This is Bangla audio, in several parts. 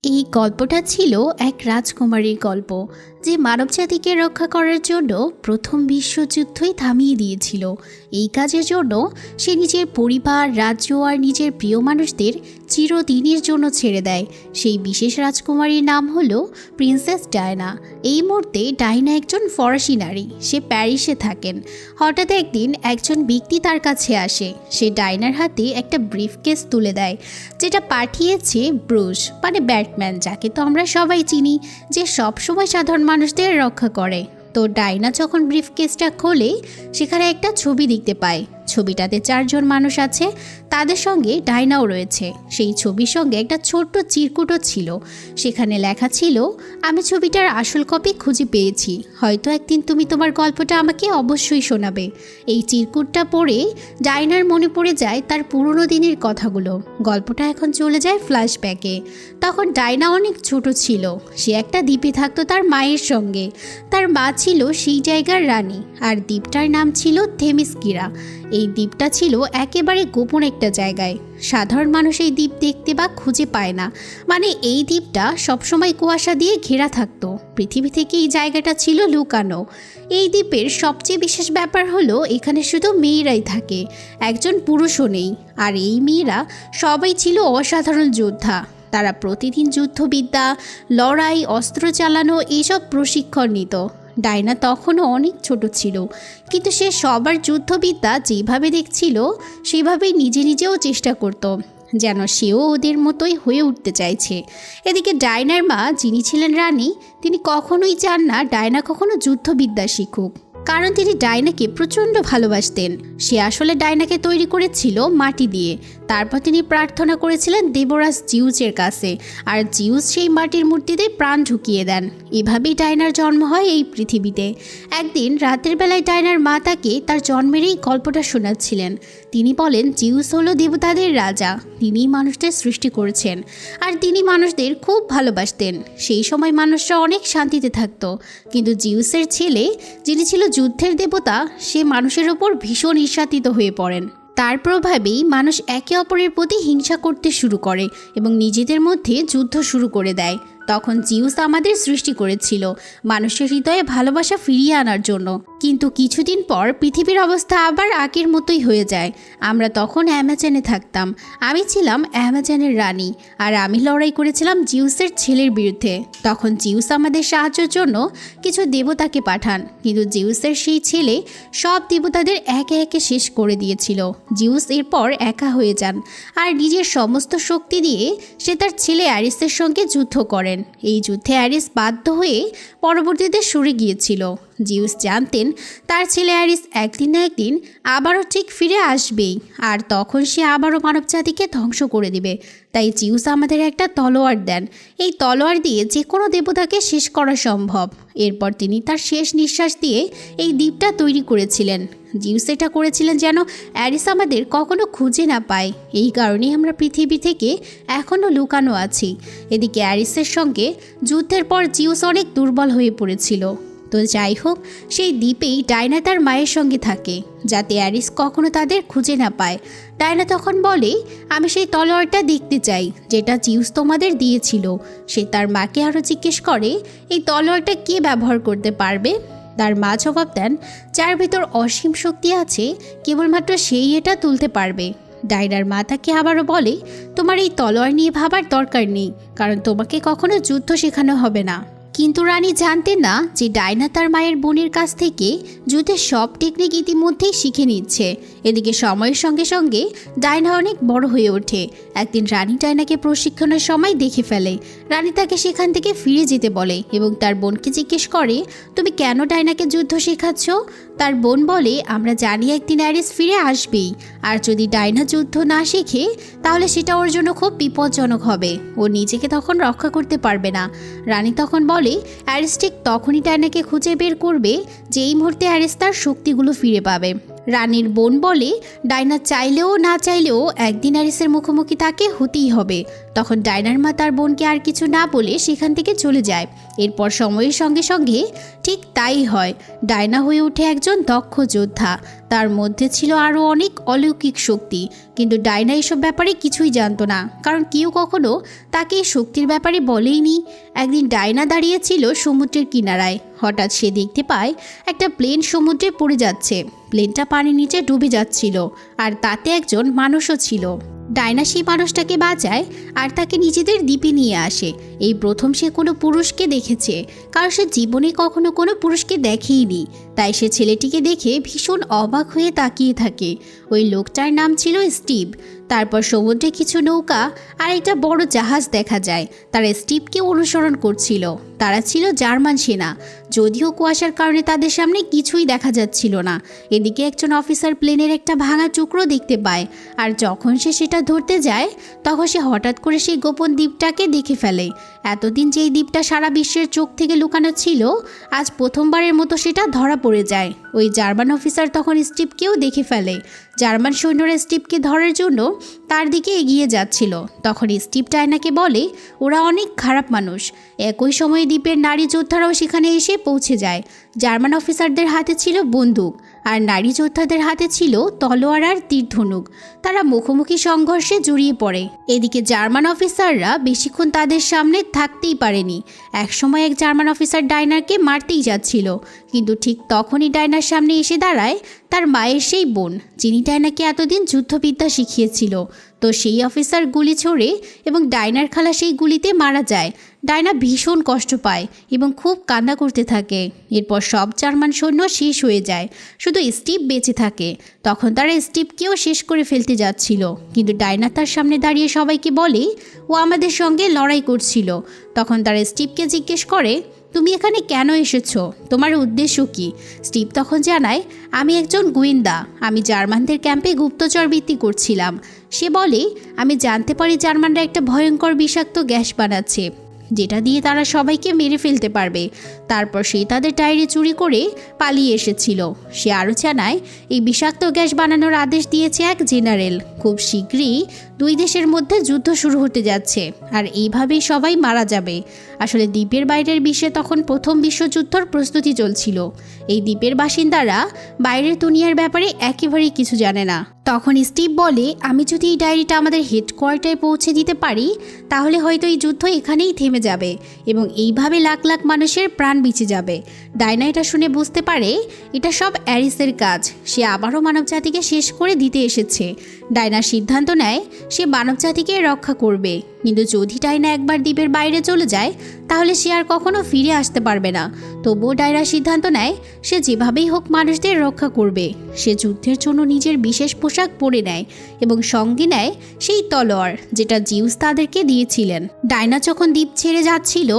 এই গল্পটা ছিল এক রাজকুমারীর গল্প যে মানবজাতিকে রক্ষা করার জন্য প্রথম বিশ্বযুদ্ধই থামিয়ে দিয়েছিল। এই কাজের জন্য সে নিজের পরিবার, রাজ্য আর নিজের প্রিয় মানুষদের চিরদিনের জন্য ছেড়ে দেয়। সেই বিশেষ রাজকুমারীর নাম হলো প্রিন্সেস ডায়না। এই মুহূর্তে ডায়না একজন ফরাসি নারী। সে প্যারিসে থাকেন। হঠাৎ একদিন একজন ব্যক্তি তার কাছে আসে। সে ডায়নার হাতে একটা ব্রিফকেস তুলে দেয়, যেটা পাঠিয়েছে ব্রুস মানে ব্যাটম্যান, যাকে তো আমরা সবাই চিনি, যে সবসময় সাধারণ মানুষদের রক্ষা করে। তো ডায়না যখন ব্রিফকেসটা খোলে, সেখানে একটা ছবি দেখতে পায়। ছবিটাতে 4 জন মানুষ আছে, তাদের সঙ্গে ডায়নাও রয়েছে। সেই ছবির সঙ্গে একটা ছোট্ট চিরকুটও ছিল। সেখানে লেখা ছিল, আমি ছবিটার আসল কপি খুঁজে পেয়েছি, হয়তো একদিন তুমি তোমার গল্পটা আমাকে অবশ্যই শোনাবে। এই চিরকুটটা পড়ে ডায়নার মনে পড়ে যায় তার পুরনো দিনের কথাগুলো। গল্পটা এখন চলে যায় ফ্ল্যাশব্যাকে। তখন ডায়না অনেক ছোট ছিল। সে একটা দ্বীপে থাকতো তার মায়ের সঙ্গে। তার মা ছিল সেই জায়গার রানী, আর দ্বীপটার নাম ছিল থেমিসকিরা। এই দ্বীপটা ছিল একেবারে গোপন একটা জায়গায়। সাধারণ মানুষ এই দ্বীপ দেখতে বা খুঁজে পায় না। মানে এই দ্বীপটা সবসময় কুয়াশা দিয়ে ঘেরা থাকতো। পৃথিবী থেকে এই জায়গাটা ছিল লুকানো। এই দ্বীপের সবচেয়ে বিশেষ ব্যাপার হলো এখানে শুধু মেয়েরাই থাকে, একজন পুরুষও নেই। আর এই মেয়েরা সবাই ছিল অসাধারণ যোদ্ধা। তারা প্রতিদিন যুদ্ধবিদ্যা, লড়াই, অস্ত্র চালানো এইসব প্রশিক্ষণ নিত। ডায়না তখনও অনেক ছোট ছিল, কিন্তু সে সবার যুদ্ধবিদ্যা যেভাবে দেখছিল সেভাবেই নিজেও চেষ্টা করত, যেন সেও ওদের মতোই হয়ে উঠতে চাইছে। এদিকে ডায়নার মা, যিনি ছিলেন রানী, তিনি কখনোই চান না ডায়না কখনো যুদ্ধবিদ্যা শিখুক, কারণ তিনি ডায়নাকে প্রচণ্ড ভালোবাসতেন। সে আসলে ডায়নাকে তৈরি করেছিল মাটি দিয়ে। তারপর তিনি প্রার্থনা করেছিলেন দেবরাজ জিউসের কাছে, আর জিউস সেই মাটির মূর্তিতে প্রাণ ঢুকিয়ে দেন। এভাবেই ডায়নার জন্ম হয় এই পৃথিবীতে। একদিন রাতের বেলায় ডায়নার মা তাকে তার জন্মের এই গল্পটা শোনাচ্ছিলেন। তিনি বলেন, জিউস হলো দেবতাদের রাজা, তিনিই মানুষদের সৃষ্টি করেছেন, আর তিনি মানুষদের খুব ভালোবাসতেন। সেই সময় মানুষরা অনেক শান্তিতে থাকতো, কিন্তু জিউসের ছেলে, যিনি ছিল যুদ্ধের দেবতা, সে মানুষের ওপর ভীষণ ঈর্ষান্বিত হয়ে পড়েন। তার প্রভাবেই মানুষ একে অপরের প্রতি হিংসা করতে শুরু করে এবং নিজেদের মধ্যে যুদ্ধ শুরু করে দেয়। তখন জিউস আমাদের সৃষ্টি করেছিল মানুষের হৃদয়ে ভালোবাসা ফিরিয়ে আনার জন্য। কিন্তু কিছুদিন পর পৃথিবীর অবস্থা আবার আগের মতোই হয়ে যায়। আমরা তখন অ্যামাজনে থাকতাম। আমি ছিলাম অ্যামাজনের রানী, আর আমি লড়াই করেছিলাম জিউসের ছেলের বিরুদ্ধে। তখন জিউস আমাদের সাহায্যের জন্য কিছু দেবতাকে পাঠান, কিন্তু জিউসের সেই ছেলে সব দেবতাদের একে একে শেষ করে দিয়েছিল। জিউস এরপর একা হয়ে যান, আর নিজের সমস্ত শক্তি দিয়ে সে তার ছেলে অ্যারিসের সঙ্গে যুদ্ধ করেন। এই যুদ্ধে অ্যারিস বাধ্য হয়ে পরবর্তীতে সরে গিয়েছিল। জিউস জানতেন তার ছেলে অ্যারিস একদিন না একদিন আবারও ঠিক ফিরে আসবেই, আর তখন সে আবারও মানবজাতিকে ধ্বংস করে দিবে। তাই জিউস আমাদের একটা তলোয়ার দেন। এই তলোয়ার দিয়ে যে কোনো দেবতাকে শেষ করা সম্ভব। এরপর তিনি তার শেষ নিঃশ্বাস দিয়ে এই দ্বীপটা তৈরি করেছিলেন। জিউস এটা করেছিলেন যেন অ্যারিস আমাদের কখনো খুঁজে না পায়। এই কারণেই আমরা পৃথিবী থেকে এখনও লুকানো আছি। এদিকে অ্যারিসের সঙ্গে যুদ্ধের পর জিউস অনেক দুর্বল হয়ে পড়েছিল। তো যাই হোক, সেই দ্বীপেই ডায়না তার মায়ের সঙ্গে থাকে, যাতে অ্যারিস কখনো তাদের খুঁজে না পায়। ডায়না তখন বলে, আমি সেই তলোয়ারটা দেখতে চাই যেটা জিউস তোমাদের দিয়েছিল। সে তার মাকে আরও জিজ্ঞেস করে, এই তলোয়ারটা কে ব্যবহার করতে পারবে? তার মা জবাব দেন, যার ভিতর অসীম শক্তি আছে, কেবলমাত্র সেই এটা তুলতে পারবে। ডায়নার মা তাকে আবারও বলে, তোমার এই তলোয়ার নিয়ে ভাবার দরকার নেই, কারণ তোমাকে কখনো যুদ্ধ শেখানো হবে না। কিন্তু রানী জানতেন না যে ডায়না তার মায়ের বোনের কাছ থেকে যুদ্ধের সব টেকনিক ইতিমধ্যেই শিখে নিচ্ছে। এদিকে সময়ের সঙ্গে সঙ্গে ডায়না অনেক বড় হয়ে ওঠে। একদিন রানী ডায়নাকে প্রশিক্ষণের সময় দেখে ফেলে। রানী তাকে সেখান থেকে ফিরে যেতে বলে এবং তার বোনকে জিজ্ঞেস করে, তুমি কেন ডায়নাকে যুদ্ধ শেখাচ্ছ? তার বোন বলে, আমরা জানি একদিন অ্যারিস ফিরে আসবেই, আর যদি ডায়না যুদ্ধ না শেখে তাহলে সেটা ওর জন্য খুব বিপজ্জনক হবে। ও নিজেকে তখন রক্ষা করতে পারবে না। রানী তখন বলে, অ্যারিস ঠিক তখনই ডায়নাকে খুঁজে বের করবে যেই মুহূর্তে অ্যারিস তার শক্তিগুলো ফিরে পাবে। রানীর বোন বলে, ডায়না চাইলেও না চাইলেও একদিন অ্যারিসের মুখোমুখি তাকে হতেই হবে। তখন ডায়নার মা তার বোনকে আর কিছু না বলে সেখান থেকে চলে যায়। এরপর সময়ের সঙ্গে সঙ্গে ঠিক তাই হয়। ডায়না হয়ে ওঠে একজন দক্ষ যোদ্ধা। তার মধ্যে ছিল আরও অনেক অলৌকিক শক্তি, কিন্তু ডায়না এসব ব্যাপারে কিছুই জানতো না, কারণ কেউ কখনো তাকে এই শক্তির ব্যাপারে বলেইনি। একদিন ডায়না দাঁড়িয়েছিল সমুদ্রের কিনারায়। হঠাৎ সে দেখতে পায় একটা প্লেন সমুদ্রে পড়ে যাচ্ছে। প্লেনটা পানির নিচে ডুবে যাচ্ছিল, আর তাতে একজন মানুষও ছিল। ডায়না সেই মানুষটাকে বাঁচায় আর তাকে নিজেদের দ্বীপে নিয়ে আসে। এই প্রথম সে কোনো পুরুষকে দেখেছে, কারণ সে জীবনে কখনো কোনো পুরুষকে দেখেইনি। তাই সে ছেলেটিকে দেখে ভীষণ অবাক হয়ে তাকিয়ে থাকে। ওই লোকটার নাম ছিল স্টিভ। তারপর সমুদ্রে কিছু নৌকা আর একটা বড় জাহাজ দেখা যায়। তারা স্টিভকে অনুসরণ করছিল। তারা ছিল জার্মান সেনা, যদিও কুয়াশার কারণে তাদের সামনে কিছুই দেখা যাচ্ছিল না। এদিকে একজন অফিসার প্লেনের একটা ভাঙা টুকরো দেখতে পায়, আর যখন সে সেটা ধরতে যায় তখন সে হঠাৎ করে সেই গোপন দ্বীপটাকে দেখে ফেলে। এতদিন যেই দ্বীপটা সারা বিশ্বের চোখ থেকে লুকানো ছিল, আজ প্রথমবারের মতো সেটা ধরা পড়ে যায়। ওই জার্মান অফিসার তখন স্টিভকেও দেখে ফেলে। জার্মান সৈন্যরা স্টিভকে ধরার জন্য তার দিকে এগিয়ে যাচ্ছিল। তখন স্টিভ ডায়নাকে বলে ওরা অনেক খারাপ মানুষ। একই সময়ে দ্বীপের নারী যোদ্ধারাও সেখানে এসে পৌঁছে যায়। জার্মান অফিসারদের হাতে ছিল বন্দুক, আর নারী যোদ্ধাদের হাতে ছিল তলোয়ার আর তীর ধনুক। তারা মুখোমুখি সংঘর্ষে জড়িয়ে পড়ে। এদিকে জার্মান অফিসাররা বেশিক্ষণ তাদের সামনে থাকতেই পারেনি। একসময় এক জার্মান অফিসার ডায়নাকে মারতেই যাচ্ছিল, কিন্তু ঠিক তখনই ডায়নার সামনে এসে দাঁড়ায় তার মায়ের সেই বোন, যিনি ডায়নাকে এতদিন যুদ্ধবিদ্যা শিখিয়েছিল। তো সেই অফিসার গুলি ছোড়ে এবং ডায়নার খালা সেই গুলিতে মারা যায়। ডায়না ভীষণ কষ্ট পায় এবং খুব কান্না করতে থাকে। এরপর সব জার্মান সৈন্য শেষ হয়ে যায়, শুধু স্টিভ বেঁচে থাকে। তখন তারা স্টিভকেও শেষ করে ফেলতে যাচ্ছিল, কিন্তু ডায়না তার সামনে দাঁড়িয়ে সবাইকে বলে ও আমাদের সঙ্গে লড়াই করছিল। তখন তারা স্টিভকে জিজ্ঞেস করে তুমি এখানে কেন এসেছো, তোমার উদ্দেশ্য কি? স্টিভ তখন জানায় আমি একজন গোয়েন্দা, আমি জার্মানদের ক্যাম্পে গুপ্তচর বৃত্তি করছিলাম। সে বলে আমি জানতে পারি জার্মানরা একটা ভয়ঙ্কর বিষাক্ত গ্যাস বানাচ্ছে, যেটা দিয়ে তারা সবাইকে মেরে ফেলতে পারবে। তারপর সে তাদের ডায়েরি চুরি করে পালিয়ে এসেছিল। সে আরও জানায় এই বিষাক্ত গ্যাস বানানোর আদেশ দিয়েছে এক জেনারেল। খুব শীঘ্রই দুই দেশের মধ্যে যুদ্ধ শুরু হতে যাচ্ছে, আর এইভাবেই সবাই মারা যাবে। আসলে দ্বীপের বাইরের বিশ্বে তখন প্রথম বিশ্বযুদ্ধর প্রস্তুতি চলছিল। এই দ্বীপের বাসিন্দারা বাইরের দুনিয়ার ব্যাপারে একেবারেই কিছু জানে না। তখন স্টিভ বলে আমি যদি এই ডায়েরিটা আমাদের হেডকোয়ার্টারে পৌঁছে দিতে পারি, তাহলে হয়তো এই যুদ্ধ এখানেই থেমে যাবে এবং এইভাবে লাখ লাখ মানুষের প্রাণ বেঁচে যাবে। ডায়না এটা শুনে বুঝতে পারে এটা সব অ্যারিসের কাজ। সে আবারও মানবজাতিকে শেষ করে দিতে এসেছে। ডায়না সিদ্ধান্ত নেয় সে মানবজাতিকে রক্ষা করবে, কিন্তু যদি ডায়না একবার দ্বীপের বাইরে চলে যায় তাহলে সে আর কখনো ফিরে আসতে পারবে না। তবুও ডায়না সিদ্ধান্ত নেয় সে যেভাবেই হোক মানুষদের রক্ষা করবে। সে যুদ্ধের জন্য নিজের বিশেষ পোশাক পরে নেয় এবং সঙ্গে নেয় সেই তলোয়ার যেটা জিউস তাদেরকে দিয়েছিলেন। ডায়না যখন দ্বীপ ছেড়ে যাচ্ছিল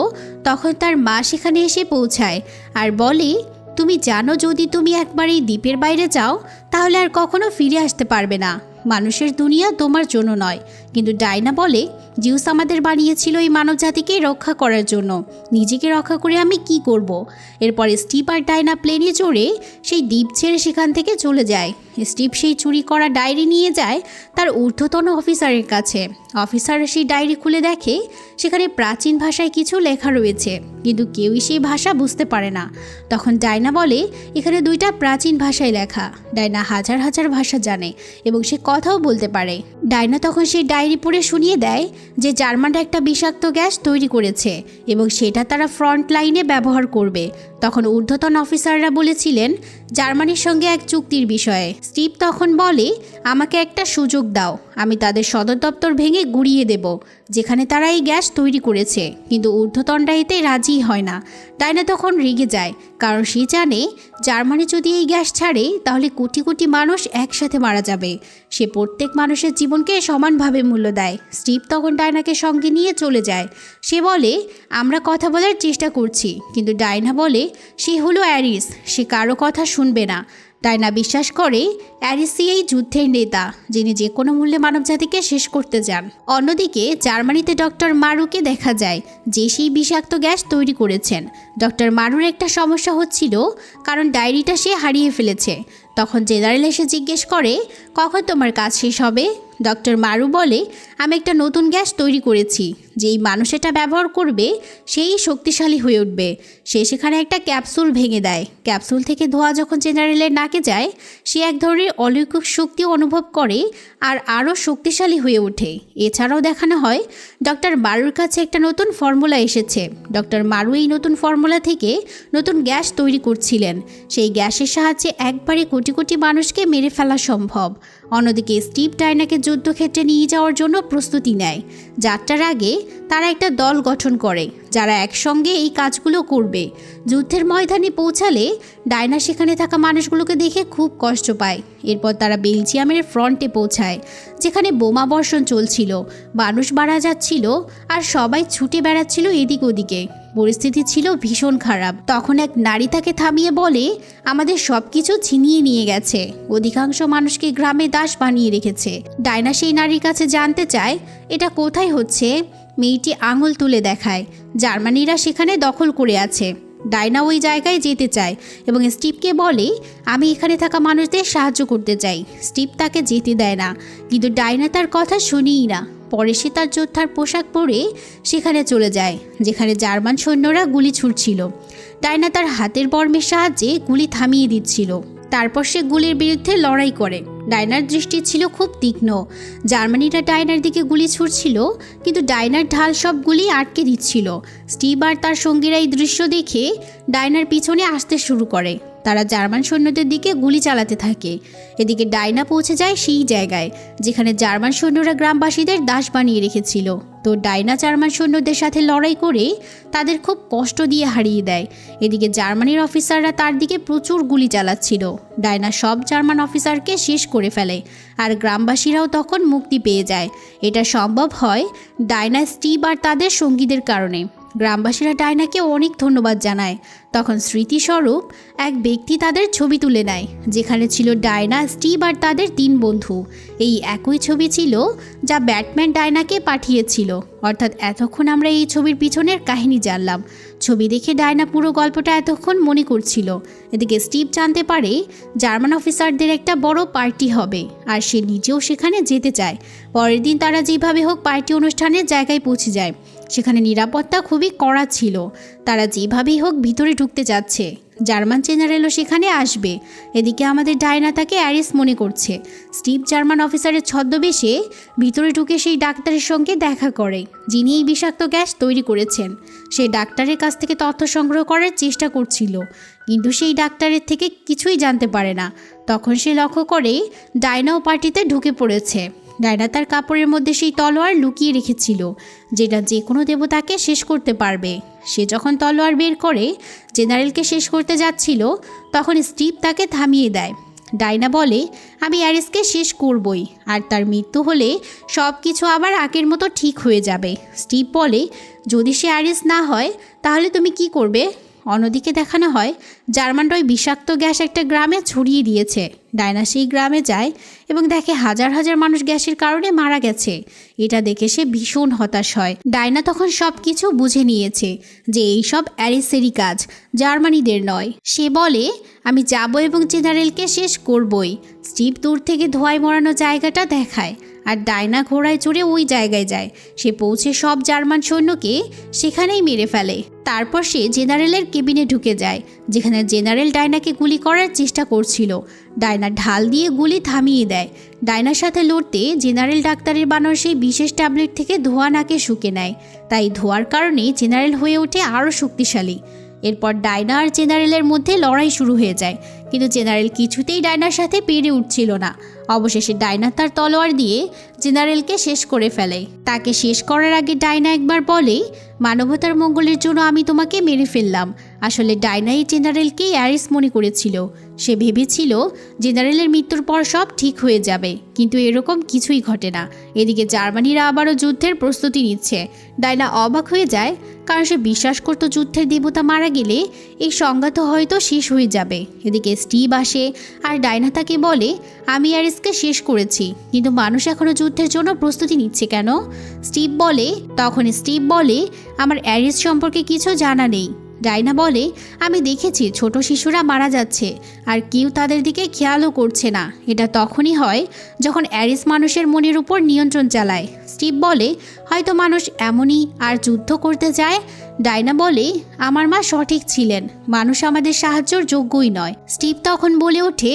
তখন তার মা সেখানে এসে পৌঁছায় আর বলে তুমি জানো যদি তুমি একবার এই দ্বীপের বাইরে যাও তাহলে আর কখনো ফিরে আসতে পারবে না। মানুষের দুনিয়া তোমার জন্য নয়। কিন্তু ডায়না বলে জিউস আমাদের বানিয়েছিল এই মানবজাতিকে রক্ষা করার জন্য, নিজেকে রক্ষা করে আমি কি করব। এরপর স্টিভ আর ডায়না প্লেনে চড়ে সেই দ্বীপ ছেড়ে সেখান থেকে চলে যায়। স্টিভ সেই চুরি করা ডায়েরি নিয়ে যায় তার ঊর্ধ্বতন অফিসারের কাছে। অফিসার সেই ডায়েরি খুলে দেখে সেখানে প্রাচীন ভাষায় কিছু লেখা রয়েছে, কিন্তু কেউই সেই ভাষা বুঝতে পারে না। তখন ডায়না বলে এখানে দুইটা প্রাচীন ভাষায় লেখা। ডায়না হাজার হাজার ভাষা জানে এবং সে কথাও বলতে পারে। ডায়না তখন সেই ডায়েরি পড়ে শুনিয়ে দেয় যে জার্মানরা একটা বিষাক্ত গ্যাস তৈরি করেছে এবং সেটা তারা ফ্রন্ট লাইনে ব্যবহার করবে। তখন ঊর্ধ্বতন অফিসাররা বলেছিলেন জার্মানির সঙ্গে এক চুক্তির বিষয়ে। স্টিভ তখন বলে আমাকে একটা সুযোগ দাও, আমি তাদের সদর দপ্তর ভেঙে গুড়িয়ে দেব যেখানে তারা এই গ্যাস তৈরি করেছে। কিন্তু ঊর্ধ্বতনরা এতে রাজি হয় না। ডায়না তখন রেগে যায়, কারণ সে জানে জার্মানি যদি এই গ্যাস ছাড়ে তাহলে কোটি কোটি মানুষ একসাথে মারা যাবে। সে প্রত্যেক মানুষের জীবনকে সমানভাবে মূল্য দেয়। স্টিভ তখন ডায়নাকে সঙ্গে নিয়ে চলে যায়। সে বলে আমরা কথা বলার চেষ্টা করছি, কিন্তু ডায়না বলে সে হলো অ্যারিস, সে কারো কথা শুনবে না। ডায়না বিশ্বাস করে অ্যারিসই এই যুদ্ধের নেতা, যিনি যে কোনো মূল্যে মানবজাতিকে শেষ করতে চান। অন্যদিকে জার্মানিতে ডক্টর মারুকে দেখা যায়, যে সেই বিষাক্ত গ্যাস তৈরি করেছেন। ডক্টর মারুর একটা সমস্যা হচ্ছিল, কারণ ডায়েরিটা সে হারিয়ে ফেলেছে। তখন জেনারেল এসে জিজ্ঞেস করে কখন তোমার কাজ শেষ হবে। ডক্টর মারু বলে আমি একটা নতুন গ্যাস তৈরি করেছি যেই মানুষ এটা ব্যবহার করবে সেই শক্তিশালী হয়ে উঠবে। সে সেখানে একটা ক্যাপসুল ভেঙে দেয়। ক্যাপসুল থেকে ধোঁয়া যখন জেনারেলের নাকে যায়, সে এক ধরনের অলৌকিক শক্তি অনুভব করে আর আরও শক্তিশালী হয়ে ওঠে। এছাড়াও দেখানো হয় ডক্টর মারুর কাছে একটা নতুন ফর্মুলা এসেছে। ডক্টর মারু এই নতুন ফর্মুলা থেকে নতুন গ্যাস তৈরি করছিলেন। সেই গ্যাসের সাহায্যে একবারে কোটি কোটি মানুষকে মেরে ফেলা সম্ভব। অন্যদিকে স্টিভ ডায়নাকে যুদ্ধক্ষেত্রে নিয়ে যাওয়ার জন্য প্রস্তুতি নেয়। যাত্রার আগে তারা একটা দল গঠন করে যারা একসঙ্গে এই কাজগুলো করবে। যুদ্ধের ময়দানে পৌঁছালে ডায়না সেখানে থাকা মানুষগুলোকে দেখে খুব কষ্ট পায়। এরপর তারা বেলজিয়ামের ফ্রন্টে পৌঁছায়, যেখানে বোমা বর্ষণ চলছিল, মানুষ মারা যাচ্ছিল আর সবাই ছুটে বেড়াচ্ছিল এদিক ওদিকে। পরিস্থিতি ছিল ভীষণ খারাপ। তখন এক নারী তাকে থামিয়ে বলে, আমাদের সব কিছু ছিনিয়ে নিয়ে গেছে, অধিকাংশ মানুষকে গ্রামে দাস বানিয়ে রেখেছে। ডায়না সেই নারীর কাছে জানতে চায় এটা কোথায় হচ্ছে। মেয়েটি আঙুল তুলে দেখায় জার্মানিরা সেখানে দখল করে আছে। ডায়না ওই জায়গায় যেতে চায় এবং স্টিভকে বলে, আমি এখানে থাকা মানুষদের সাহায্য করতে চাই। স্টিভ তাকে যেতে দেয় না, কিন্তু ডায়না তার কথা শুনেই না। পরে সে তার যোদ্ধার পোশাক পরে সেখানে চলে যায় যেখানে জার্মান সৈন্যরা গুলি ছুড়ছিল। ডায়না তার হাতের বর্মের সাহায্যে গুলি থামিয়ে দিচ্ছিল। তারপর সে গুলির বিরুদ্ধে লড়াই করে। ডায়নার দৃষ্টি ছিল খুব তীক্ষ্ণ। জার্মানিরা ডায়নার দিকে গুলি ছুড়ছিল, কিন্তু ডায়নার ঢাল সব গুলি আটকে দিচ্ছিল। স্টিভ আর তার সঙ্গীরা এই দৃশ্য দেখে ডায়নার পিছনে আসতে শুরু করে। তারা জার্মান সৈন্যদের দিকে গুলি চালাতে থাকে। এদিকে ডায়না পৌঁছে যায় সেই জায়গায় যেখানে জার্মান সৈন্যরা গ্রামবাসীদের দাস বানিয়ে রেখেছিল। তো ডায়না জার্মান সৈন্যদের সাথে লড়াই করে তাদের খুব কষ্ট দিয়ে হারিয়ে দেয়। এদিকে জার্মানির অফিসাররা তার দিকে প্রচুর গুলি চালাচ্ছিল। ডায়না সব জার্মান অফিসারকে শেষ করে ফেলে আর গ্রামবাসীরাও তখন মুক্তি পেয়ে যায়। এটা সম্ভব হয় ডায়না, স্টিভ আর তাদের সঙ্গীদের কারণে। গ্রামবাসীরা ডায়নাকে অনেক ধন্যবাদ জানায়। তখন স্মৃতিস্বরূপ এক ব্যক্তি তাদের ছবি তুলে নেয়, যেখানে ছিল ডায়না, স্টিভ আর তাদের 3 বন্ধু। এই একই ছবি ছিল যা ব্যাটম্যান ডায়নাকে পাঠিয়েছিল। অর্থাৎ এতক্ষণ আমরা এই ছবির পিছনের কাহিনী জানলাম। ছবি দেখে ডায়না পুরো গল্পটা এতক্ষণ মনে করছিল। এদিকে স্টিভ জানতে পারে জার্মান অফিসারদের একটা বড় পার্টি হবে আর সে নিজেও সেখানে যেতে চায়। পরের দিন তারা যেভাবে হোক পার্টি অনুষ্ঠানের জায়গায় পৌঁছে যায়। সেখানে নিরাপত্তা খুবই কড়া ছিল। তারা যেভাবেই হোক ভিতরে ঢুকতে যাচ্ছে। জার্মান জেনারেলও সেখানে আসবে। এদিকে আমাদের ডায়না তাকে অ্যারিস মনে করছে। স্টিভ জার্মান অফিসারের ছদ্মবেশে ভিতরে ঢুকে সেই ডাক্তারের সঙ্গে দেখা করে, যিনি এই বিষাক্ত গ্যাস তৈরি করেছেন। সে ডাক্তারের কাছ থেকে তথ্য সংগ্রহ করার চেষ্টা করছিল, কিন্তু সেই ডাক্তারের থেকে কিছুই জানতে পারে না। তখন সে লক্ষ্য করে ডায়নাও পার্টিতে ঢুকে পড়েছে। ডায়না তার কাপড়ের মধ্যে সেই তলোয়ার লুকিয়ে রেখেছিল, যেটা যে কোনো দেবতাকে শেষ করতে পারবে। সে যখন তলোয়ার বের করে জেনারেলকে শেষ করতে যাচ্ছিল, তখন স্টিভ তাকে থামিয়ে দেয়। ডায়না বলে, আমি অ্যারিসকে শেষ করবই, আর তার মৃত্যু হলে সব কিছু আবার আগের মতো ঠিক হয়ে যাবে। স্টিভ বলে, যদি সে অ্যারিস না হয় তাহলে তুমি কি করবে? অন্যদিকে দেখানো হয় জার্মানরা ওই বিষাক্ত গ্যাস একটা গ্রামে ছড়িয়ে দিয়েছে। ডায়না সেই গ্রামে যায় এবং দেখে হাজার হাজার মানুষ গ্যাসের কারণে মারা গেছে। এটা দেখে সে ভীষণ হতাশ হয়। ডায়না তখন সব কিছু বুঝে নিয়েছে যে এই সব অ্যারিসেরই কাজ, জার্মানিদের নয়। সে বলে, আমি যাব এবং জেনারেলকে শেষ করবই। স্টিভ দূর থেকে ধোঁয়ায় মরানো জায়গাটা দেখায় আর ডায়না ঘোড়ায় চড়ে ওই জায়গায় যায়। সে পৌঁছে সব জার্মান সৈন্যকে সেখানেই মেরে ফেলে। তারপর সে জেনারেলের কেবিনে ঢুকে যায়, যেখানে জেনারেল ডায়নাকে গুলি করার চেষ্টা করছিল। ডায়না ঢাল দিয়ে গুলি থামিয়ে দেয়। ডায়নার সাথে লড়তে জেনারেল ডাক্তারের বানানো সেই বিশেষ ট্যাবলেট থেকে ধোঁয়া নাকে শুকে নেয়। তাই ধোঁয়ার কারণে জেনারেল হয়ে ওঠে আরও শক্তিশালী। এরপর ডায়না আর জেনারেলের মধ্যে লড়াই শুরু হয়ে যায়, কিন্তু জেনারেল কিছুতেই ডায়নার সাথে পেরে উঠছিল না। অবশেষে ডায়না তার তলোয়ার দিয়ে জেনারেলকে শেষ করে ফেলে। তাকে শেষ করার আগে ডায়না একবার বলে, মানবতার মঙ্গলের জন্য আমি তোমাকে মেরে ফেললাম। আসলে ডায়না এই জেনারেলকেই অ্যারিস মনে করেছিল। সে ভেবেছিল জেনারেলের মৃত্যুর পর সব ঠিক হয়ে যাবে, কিন্তু এরকম কিছুই ঘটে না। এদিকে জার্মানিরা আবারও যুদ্ধের প্রস্তুতি নিচ্ছে। ডায়না অবাক হয়ে যায়, কারণ সে বিশ্বাস করত যুদ্ধের দেবতা মারা গেলে এই সংঘাত হয়তো শেষ হয়ে যাবে। এদিকে স্টিভ আসে আর ডায়না তাকে বলে, আমি অ্যারিসকে শেষ করেছি, কিন্তু মানুষ এখনও যুদ্ধের জন্য প্রস্তুতি নিচ্ছে কেন? তখন স্টিভ বলে, আমার অ্যারিস সম্পর্কে কিছু জানা নেই। ডাইনা বলে, আমি দেখেছি ছোট শিশুরা মারা যাচ্ছে আর কেউ তাদের দিকে খেয়ালও করছে না। এটা তখনই হয় যখন অ্যারিস মানুষের মনের উপর নিয়ন্ত্রণ চালায়। স্টিভ বলে, হয়তো মানুষ এমনই আর যুদ্ধ করতে চায়। ডাইনা বলে, আমার মা সঠিক ছিলেন, মানুষ আমাদের সাহায্যর যোগ্যই নয়। স্টিভ তখন বলে ওঠে,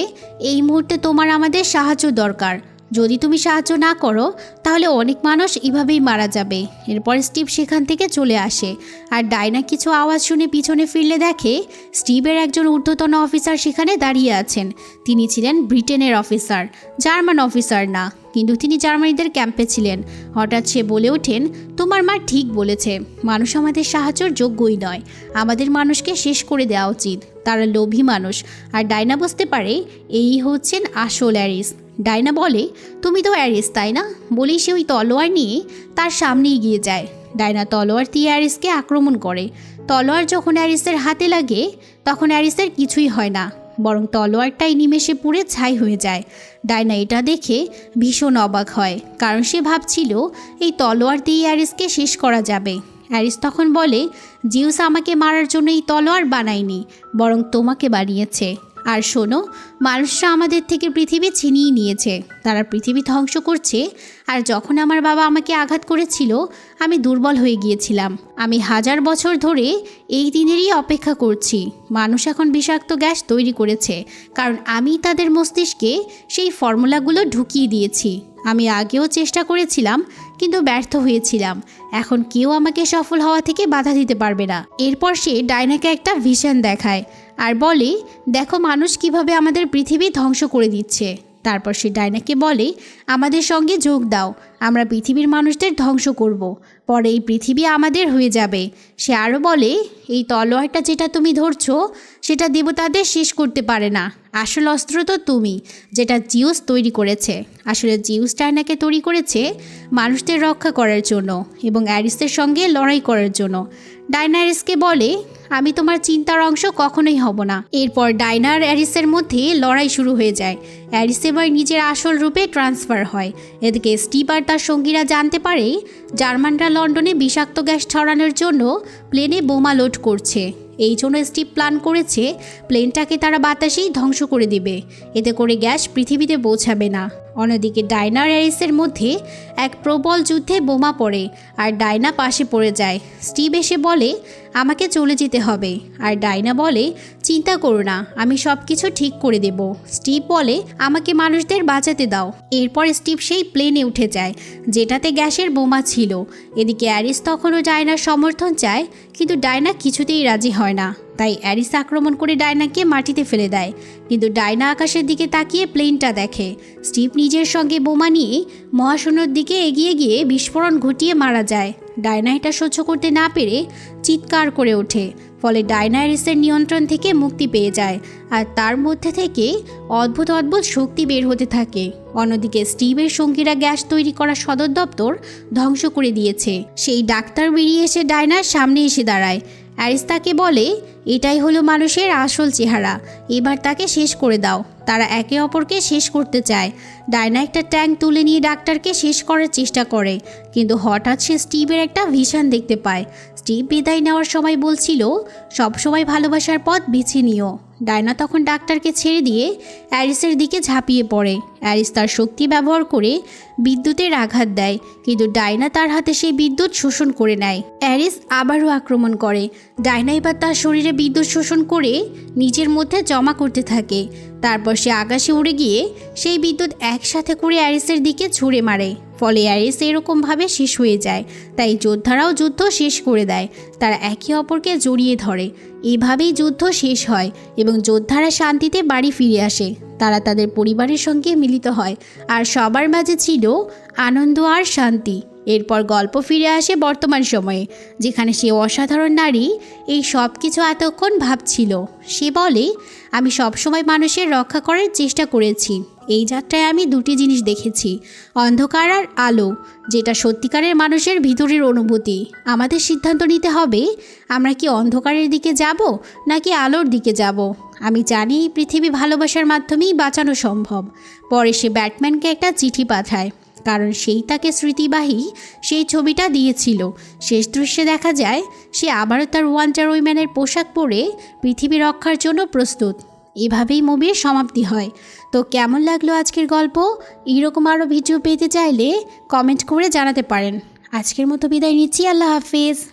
এই মুহূর্তে তোমার আমাদের সাহায্য দরকার। যদি তুমি সাহায্য না করো তাহলে অনেক মানুষ এভাবেই মারা যাবে। এরপর স্টিভ সেখান থেকে চলে আসে আর ডাইনা কিছু আওয়াজ শুনে পিছনে ফিরলে দেখে স্টিভের একজন ঊর্ধ্বতন অফিসার সেখানে দাঁড়িয়ে আছেন। তিনি ছিলেন ব্রিটেনের অফিসার, জার্মান অফিসার না, কিন্তু তিনি জার্মানিদের ক্যাম্পে ছিলেন। হঠাৎ সে বলে ওঠেন, তোমার মা ঠিক বলেছে, মানুষ আমাদের সাহায্যের যোগ্যই নয়। আমাদের মানুষকে শেষ করে দেওয়া উচিত, তারা লোভী মানুষ। আর ডাইনা বুঝতে পারে এই হচ্ছেন আসল অ্যারিস। ডাইনা বলে, তুমি তো অ্যারিস তাই না? বলেই সে ওই তলোয়ার নিয়ে তার সামনে এগিয়ে যায়। ডাইনা তলোয়ার দিয়ে অ্যারিসকে আক্রমণ করে। তলোয়ার যখন অ্যারিসের হাতে লাগে তখন অ্যারিসের কিছুই হয় না, বরং তলোয়ারটাই নিমেষে পুড়ে ছাই হয়ে যায়। ডাইনা এটা দেখে ভীষণ অবাক হয়, কারণ সে ভাবছিল এই তলোয়ার দিয়ে অ্যারিসকে শেষ করা যাবে। অ্যারিস তখন বলে, জিউস আমাকে মারার জন্য এই তলোয়ার বানায়নি, বরং তোমাকে বানিয়েছে। আর শোনো, মানুষরা আমাদের থেকে পৃথিবী ছিনিয়ে নিয়েছে, তারা পৃথিবী ধ্বংস করছে। আর যখন আমার বাবা আমাকে আঘাত করেছিল আমি দুর্বল হয়ে গিয়েছিলাম। আমি 1000 বছর ধরে এই দিনেরই অপেক্ষা করছি। মানুষ এখন বিষাক্ত গ্যাস তৈরি করেছে, কারণ আমি তাদের মস্তিষ্কে সেই ফর্মুলাগুলো ঢুকিয়ে দিয়েছি। আমি আগেও চেষ্টা করেছিলাম কিন্তু ব্যর্থ হয়েছিলাম। এখন কেউ আমাকে সফল হওয়া থেকে বাধা দিতে পারবে না। এরপর সে ডাইনাকে একটা ভিশন দেখায় আর বলে, দেখো মানুষ কিভাবে আমাদের পৃথিবী ধ্বংস করে দিচ্ছে। তারপর সে ডাইনাকে বলে, আমাদের সঙ্গে যোগ দাও, আমরা পৃথিবীর মানুষদের ধ্বংস করব, পরে এই পৃথিবী আমাদের হয়ে যাবে। সে আরও বলে, এই তলোয়ারটা যেটা তুমি ধরছো সেটা দেবতাদের শেষ করতে পারে না, আসল অস্ত্র তো তুমি, যেটা জিউস তৈরি করেছে। আসলে জিউস ডাইনাকে তৈরি করেছে মানুষদের রক্ষা করার জন্য এবং অ্যারিসের সঙ্গে লড়াই করার জন্য। ডাইনা অ্যারিসকে বলে, আমি তোমার চিন্তার অংশ কখনোই হব না। এরপর ডাইনা আর অ্যারিসের মধ্যে লড়াই শুরু হয়ে যায়। অ্যারিস এবার নিজের আসল রূপে ট্রান্সফার হয়। এদিকে স্টিভ আর তার সঙ্গীরা জানতে পারে জার্মানরা লন্ডনে বিষাক্ত গ্যাস ছড়ানোর জন্য প্লেনে বোমা লোড করছে। এই জন্য স্টিভ প্ল্যান করেছে প্লেনটাকে তারা বাতাসেই ধ্বংস করে দেবে, এতে করে গ্যাস পৃথিবীতে পৌঁছাবে না। অন্যদিকে ডাইনা আর অ্যারিসের মধ্যে এক প্রবল যুদ্ধে বোমা পড়ে আর ডাইনা পাশে পড়ে যায়। স্টিভ এসে বলে, আমাকে চলে যেতে হবে। আর ডাইনা বলে, চিন্তা করো না, আমি সব কিছু ঠিক করে দেব। স্টিভ বলে, আমাকে মানুষদের বাঁচাতে দাও। এরপর স্টিভ সেই প্লেনে উঠে যায় যেটাতে গ্যাসের বোমা ছিল। এদিকে অ্যারিস তখনও ডাইনার সমর্থন চায়, কিন্তু ডাইনা কিছুতেই রাজি হয় না। তাই অ্যারিস আক্রমণ করে ডাইনাকে মাটিতে ফেলে দেয়। কিন্তু ডাইনা আকাশের দিকে তাকিয়ে প্লেনটা দেখে। স্টিভ নিজের সঙ্গে বোমা নিয়ে মহাশূন্যের দিকে এগিয়ে গিয়ে বিস্ফোরণ ঘটিয়ে মারা যায়। ডাইনা এটা সহ্য করতে না পেরে চিৎকার করে ওঠে। ফলে ডাইনা অ্যারিসের নিয়ন্ত্রণ থেকে মুক্তি পেয়ে যায় আর তার মধ্যে থেকে অদ্ভুত অদ্ভুত শক্তি বের হতে থাকে। অন্যদিকে স্টিভের সঙ্গীরা গ্যাস তৈরি করা সদর দপ্তর ধ্বংস করে দিয়েছে। সেই ডাক্তার বেরিয়ে এসে ডাইনার সামনে এসে দাঁড়ায়। অ্যারিস তাকে বলে, এটাই হলো মানুষের আসল চেহারা, এবার তাকে শেষ করে দাও। তারা একে অপরকে শেষ করতে চায়। ডাইনা একটা ট্যাঙ্ক তুলে নিয়ে ডাক্তারকে শেষ করার চেষ্টা করে, কিন্তু হঠাৎ সে স্টিভের একটা ভিশন দেখতে পায়। স্টিভ বিদায় নেওয়ার সময় বলছিল, সবসময় ভালোবাসার পথ বেছে নিও। ডাইনা তখন ডাক্তারকে ছেড়ে দিয়ে অ্যারিসের দিকে ঝাঁপিয়ে পড়ে। অ্যারিস তার শক্তি ব্যবহার করে বিদ্যুতের আঘাত দেয়, কিন্তু ডাইনা তার হাতে সেই বিদ্যুৎ শোষণ করে নেয়। অ্যারিস আবারও আক্রমণ করে। ডাইনা এবার তার শরীরে বিদ্যুৎ শোষণ করে নিজের মধ্যে জমা করতে থাকে। তারপর সে আকাশে উড়ে গিয়ে সেই বিদ্যুৎ একসাথে করে অ্যারিসের দিকে ছুঁড়ে মারে। ফলে অ্যারিস এরকমভাবে শেষ হয়ে যায়। তাই যোদ্ধারাও যুদ্ধ শেষ করে দেয়। তারা একে অপরকে জড়িয়ে ধরে। এভাবেই যুদ্ধ শেষ হয় এবং যোদ্ধারা শান্তিতে বাড়ি ফিরে আসে। তারা তাদের পরিবারের সঙ্গে মিলিত হয় আর সবার মাঝে ছিল আনন্দ আর শান্তি। এরপর গল্প ফিরে আসে বর্তমান সময়ে, যেখানে সে অসাধারণ নারী এই সব কিছু এতক্ষণ ভাবছিল। সে বলে, আমি সবসময় মানুষের রক্ষা করার চেষ্টা করেছি। এই যাত্রায় আমি দুটি জিনিস দেখেছি, অন্ধকার আর আলো, যেটা সত্যিকারের মানুষের ভিতরের অনুভূতি। আমাদের সিদ্ধান্ত নিতে হবে, আমরা কি অন্ধকারের দিকে যাব নাকি আলোর দিকে যাব। আমি জানি এই পৃথিবী ভালোবাসার মাধ্যমেই বাঁচানো সম্ভব। পরে সে ব্যাটম্যানকে একটা চিঠি পাঠায়। কারণ সেই তাকে স্মৃতিবাহী সেই ছবিটা দিয়েছিল। শেষ দৃশ্যে দেখা যায় সে আবারও তার ওয়ান্ডার উইম্যানের পোশাক পরে পৃথিবী রক্ষার জন্য প্রস্তুত। এভাবেই মুভির সমাপ্তি হয়। তো কেমন লাগলো আজকের গল্প? এইরকম আরও ভিডিও পেতে চাইলে কমেন্ট করে জানাতে পারেন। আজকের মতো বিদায় নিচ্ছি। আল্লাহ হাফিজ।